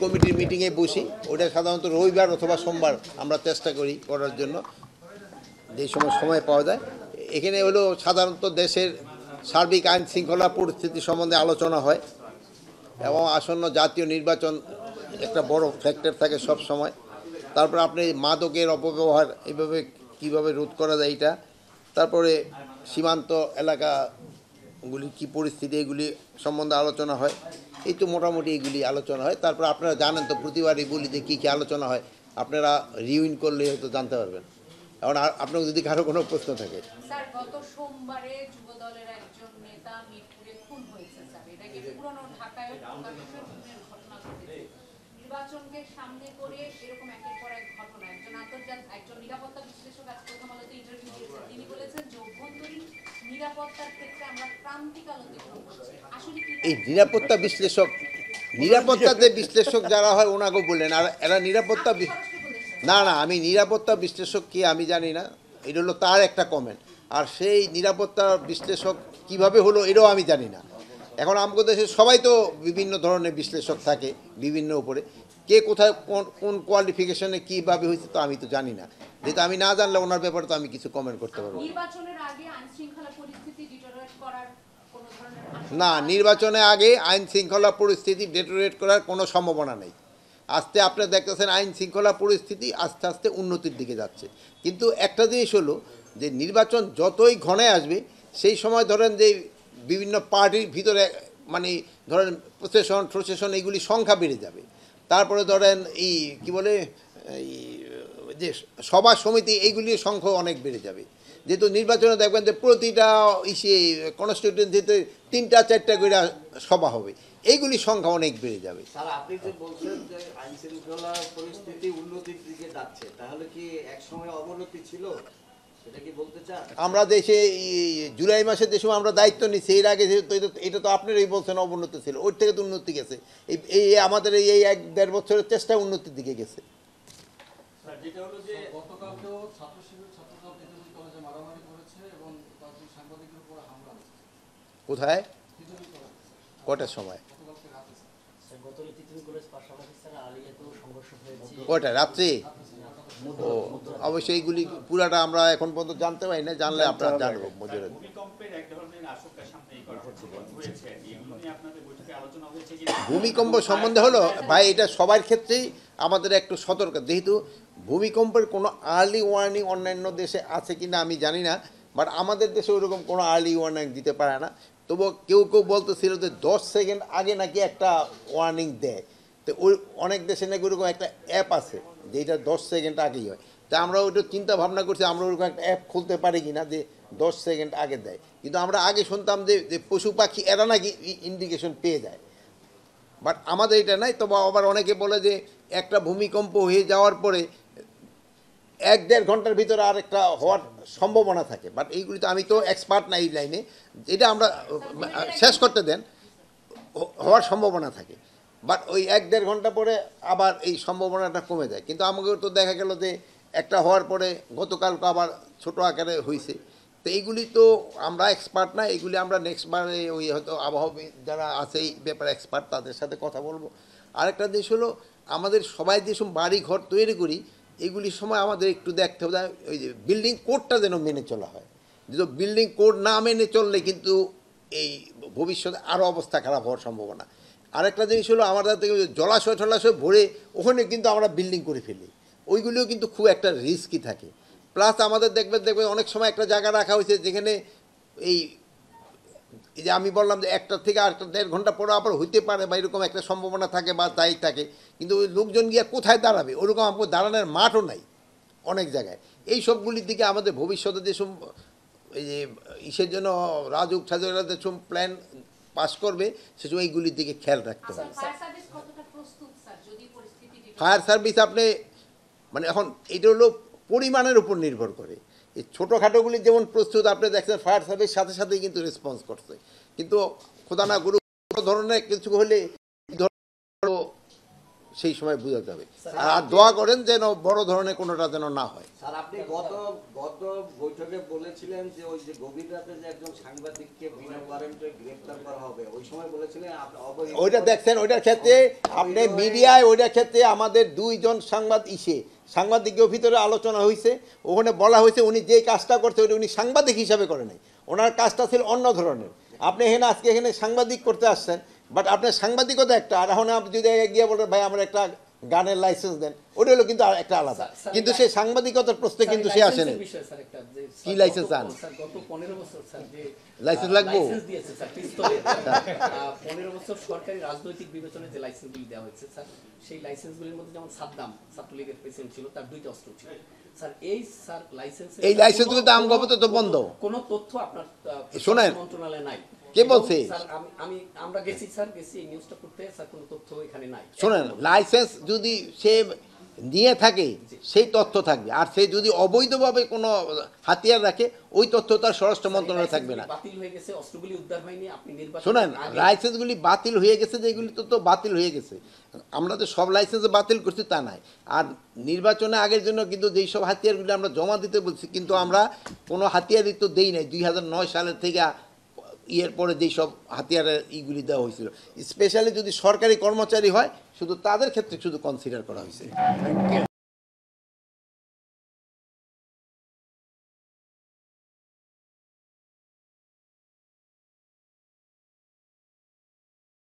কমিটির মিটিংয়ে বসি, ওটা সাধারণত রবিবার অথবা সোমবার আমরা চেষ্টা করি করার জন্য, যে সময় পাওয়া যায়। এখানে হলো সাধারণত দেশের সার্বিক আইন শৃঙ্খলা পরিস্থিতি সম্বন্ধে আলোচনা হয় এবং আসন্ন জাতীয় নির্বাচন একটা বড় ফ্যাক্টর থাকে সব সময়। তারপরে আপনি মাদকের অপব্যবহার এইভাবে কীভাবে রোধ করা যায় এইটা, তারপরে সীমান্ত এলাকাগুলির কী পরিস্থিতি এগুলি সম্বন্ধে আলোচনা হয়। এই তো মোটামুটি এগুলি আলোচনা হয়। তারপর আপনারা জানেন তো প্রতিবারই বলি যে কী কী আলোচনা হয়, আপনারা রিউইন করলে হয়তো জানতে পারবেন। এখন আপনার যদি কারো কোনো প্রশ্ন থাকে। স্যার, গত সোমবারে যুবদলের একজন নেতা মিরপুরে খুন হয়েছে স্যার, এটাকে পুরনো ঢাকায় প্রকাশ্যে খুনের ঘটনা ঘটেছে। নির্বাচনকে সামনে করে এরকম একের পর এক ঘটনা, একজন নিরাপত্তা বিশ্লেষক আজ প্রথম আলোতে ইন্টারভিউ দিয়েছেন, তিনি বলেছেন যে অভ্যন্তরীণ নিরাপত্তার ক্ষেত্রে আমরা ক্রান্তিকাল অতিক্রম করছি। আসলে কি এই নিরাপত্তাতে বিশ্লেষক যারা হয় ওনাকেও বললেন, আর এরা নিরাপত্তা না, আমি নিরাপত্তা বিশ্লেষক কি আমি জানি না, এটা হলো তার একটা কমেন্ট। আর সেই নিরাপত্তা বিশ্লেষক কিভাবে হলো এটাও আমি জানি না। এখন আমাদের দেশে সবাই তো বিভিন্ন ধরনের বিশ্লেষক থাকে বিভিন্ন উপরে, কে কোথায় কোন কোয়ালিফিকেশনে কীভাবে হয়েছে তো আমি তো জানি না। যেহেতু আমি না জানলে ওনার ব্যাপারে তো আমি কিছু কমেন্ট করতে পারবো না। নির্বাচনের আগে আইন শৃঙ্খলা পরিস্থিতি ডিটেরিওরেট করার কোনো সম্ভাবনা নেই। আস্তে আপনারা দেখতেছেন আইন শৃঙ্খলা পরিস্থিতি আস্তে আস্তে উন্নতির দিকে যাচ্ছে। কিন্তু একটা জিনিস হলো যে নির্বাচন যতই ঘনে আসবে সেই সময় ধরেন যে বিভিন্ন পার্টির ভিতরে মানে ধরেন প্রসেশন এইগুলি সংখ্যা বেড়ে যাবে। তারপরে ধরেন এই কি বলে এই যে সভা সমিতি এইগুলির সংখ্যা অনেক বেড়ে যাবে। যেহেতু নির্বাচনে দেখবেন যে প্রতিটা কনস্টিটিউয়েন্সিতে 3-4টা করে সভা হবে, এইগুলি সংখ্যা অনেক বেড়ে যাবে। স্যার, আপনি যে বলছেন যে আইন শৃঙ্খলা পরিস্থিতি উন্নতির দিকে যাচ্ছে, তাহলে কি একসময় অবনতি ছিল, সেটা কি বলতে চান? আমরা দেশে জুলাই মাসে যে সময় আমরা দায়িত্ব নিচ্ছি, এর আগে এটা তো আপনারাই বলছেন অবনতি ছিল, ওর থেকে তো উন্নতি গেছে। এই আমাদের এই 1-1.5 বছরের চেষ্টা উন্নতির দিকে গেছে। কোথায় কটার সময়? কটা রাত্রি? ও অবশ্যই এইগুলি পুরাটা আমরা এখন পর্যন্ত জানতে পারি না, জানলে আপনারা জানবো। ভূমিকম্প সম্বন্ধে হলো ভাই, এটা সবার ক্ষেত্রেই আমাদের একটু সতর্ক, যেহেতু ভূমিকম্পের কোনো আর্লি ওয়ার্নিং অন্যান্য দেশে আছে কিনা আমি জানি না, বাট আমাদের দেশে ওরকম কোনো আর্লি ওয়ার্নিং দিতে পারে না। তবু কেউ বলতেছিল যে 10 সেকেন্ড আগে নাকি একটা ওয়ার্নিং দেয়। তো ওই অনেক দেশে নাকি ওরকম একটা অ্যাপ আছে যেটা 10 সেকেন্ড আগেই হয়। তা আমরা ওইটা চিন্তা ভাবনা করছি আমরা ওরকম একটা অ্যাপ খুলতে পারি কি না যে 10 সেকেন্ড আগে দেয়। কিন্তু আমরা আগে শুনতাম যে পশু পাখি এরা নাকি ইন্ডিকেশন পেয়ে যায়, বাট আমাদের এটা নাই। তবে আবার অনেকে বলে যে একটা ভূমিকম্প হয়ে যাওয়ার পরে 1-1.5 ঘন্টার ভিতরে আরেকটা হওয়ার সম্ভাবনা থাকে, বাট এইগুলি তো আমি তো এক্সপার্ট না এই লাইনে, এটা আমরা শেষ করতে দেন, হওয়ার সম্ভাবনা থাকে। বাট ওই 1-1.5 ঘন্টা পরে আবার এই সম্ভাবনাটা কমে যায়। কিন্তু আমাকে তো দেখা গেল যে একটা হওয়ার পরে গতকালকে আবার ছোটো আকারে হয়েছে। তো এইগুলি তো আমরা এক্সপার্ট না, এগুলি আমরা নেক্সটবারে ওই হয়তো আবহাওয়া যারা আছে এই ব্যাপারে এক্সপার্ট তাদের সাথে কথা বলবো। আরেকটা দেশ হলো আমাদের সবাই যেসব বাড়ি ঘর তৈরি করি এগুলির সময় আমাদের একটু দেখতে হবে ওই যে বিল্ডিং কোডটা যেন মেনে চলা হয়। যদি বিল্ডিং কোড না মেনে চললে কিন্তু এই ভবিষ্যতে আরও অবস্থা খারাপ হওয়ার সম্ভাবনা। আরেকটা জিনিস হলো আমাদের থেকে জলাশয় টলাশয় ভরে ওখানে কিন্তু আমরা বিল্ডিং করে ফেলি, ওইগুলিও কিন্তু খুব একটা রিস্কি থাকে। প্লাস আমাদের দেখবেন অনেক সময় একটা জায়গা রাখা হয়েছে যেখানে এই যে আমি বললাম যে 1টা থেকে 1.5 ঘন্টা পরে আবার হইতে পারে বা এরকম একটা সম্ভাবনা থাকে বা তাই থাকে, কিন্তু ওই লোকজন গিয়ে কোথায় দাঁড়াবে ওরকম আমাকে দাঁড়ানোর মাঠও নাই অনেক জায়গায়। এই সবগুলির দিকে আমাদের ভবিষ্যতে যেসব এই যে ইসের জন্য রাজুক ঠাজুকরা যেসব প্ল্যান পাস করবে সেসব এইগুলির দিকে খেয়াল রাখতে হবে। ফায়ার সার্ভিস আপনি মানে এখন এটা হলো পরিমাণের উপর নির্ভর করে। এই ছোটোখাটোগুলি যেমন প্রস্তুত আপনি দেখছেন ফায়ার সার্ভিস সাথে সাথেই কিন্তু রেসপন্স করছে, কিন্তু খোদা না গুরু ধরনের কিছু হলে সেই সময় বোঝা যাবে। আর দোয়া করেন যেন বড় ধরনের কোনোটা যেন না হয়। স্যার আপনি গত বৈঠকে বলেছিলেন যে ওই যে গভীর রাতে যে একজন সাংবাদিককে বিনা ওয়ারেন্টে গ্রেফতার করা হবে, ওই সময় বলেছিলেন অবৈধ- ওইটা দেখছেন, ওইটার ক্ষেত্রে আপনি মিডিয়ায় ওইটার ক্ষেত্রে আমাদের দুইজন সাংবাদিকের ভিতরে আলোচনা হয়েছে, ওখানে বলা হয়েছে উনি যে কাজটা করতে ওটা উনি সাংবাদিক হিসাবে করে নাই, ওনার কাজটা ছিল অন্য ধরনের। আপনি আজকে এখানে সাংবাদিক করতে আসছেন, বাট আপনার সাংবাদিকতা একটা, আর এখন আপনি যদি গিয়ে বলেন ভাই আমার একটা গানের লাইসেন্স দেন, ওটা হলো কিন্তু আর একটা আলাদা, কিন্তু সেই সাংবাদিকতার প্রশ্নে কিন্তু সে আসেনি। কি লাইসেন্স চান? গত 15 বছর স্যার যে লাইসেন্স লাগবে? লাইসেন্স দিয়েছে স্যার পিস্তলের 15 বছর সরকারি রাজনৈতিক বিবেচনায় যে লাইসেন্সগুলি দেওয়া হয়েছে স্যার, সেই লাইসেন্সগুলির মধ্যে যেমন সাদ্দাম ছাত্রলীগের প্রেসিডেন্ট ছিল, তার 2টা অস্ত্র ছিল স্যার। এই লাইসেন্স এই লাইসেন্সগুলো তো আমগোপনে তো বন্ধ। কোনো তথ্য আপনার শোনেন, মন্ত্রণালয়ে নাই। কে বলছে? স্যার আমরা গেছি স্যার, এই নিউজটা করতে, স্যার কোনো তথ্য এখানে নাই। শোনেন, লাইসেন্স যদি সে নিয়ে থাকে সেই তথ্য থাকবে, আর সে যদি অবৈধভাবে কোনো হাতিয়ার রাখে ওই তথ্য তার স্বরাষ্ট্র মন্ত্রণালয়ে থাকবে না। বাতিল হয়ে গেছে, অস্ত্রগুলি উদ্ধার হয়নি, আপনি নির্বাচন শোনেন, লাইসেন্সগুলি বাতিল হয়ে গেছে, যেগুলি তো বাতিল হয়ে গেছে, আমরা তো সব লাইসেন্স বাতিল করছি তা নাই। আর নির্বাচনে আগের জন্য কিন্তু যেই সব হাতিয়ারগুলি আমরা জমা দিতে বলছি, কিন্তু আমরা কোনো হাতিয়ারই তো দেই নাই 2009 সালের থেকে ইয়ের পরে যেই সব হাতিয়ারের ইগুলি দেওয়া হয়েছিল। স্পেশালি যদি সরকারি কর্মচারী হয় শুধু তাদের ক্ষেত্রে শুধু কনসিডার করা হয়েছে।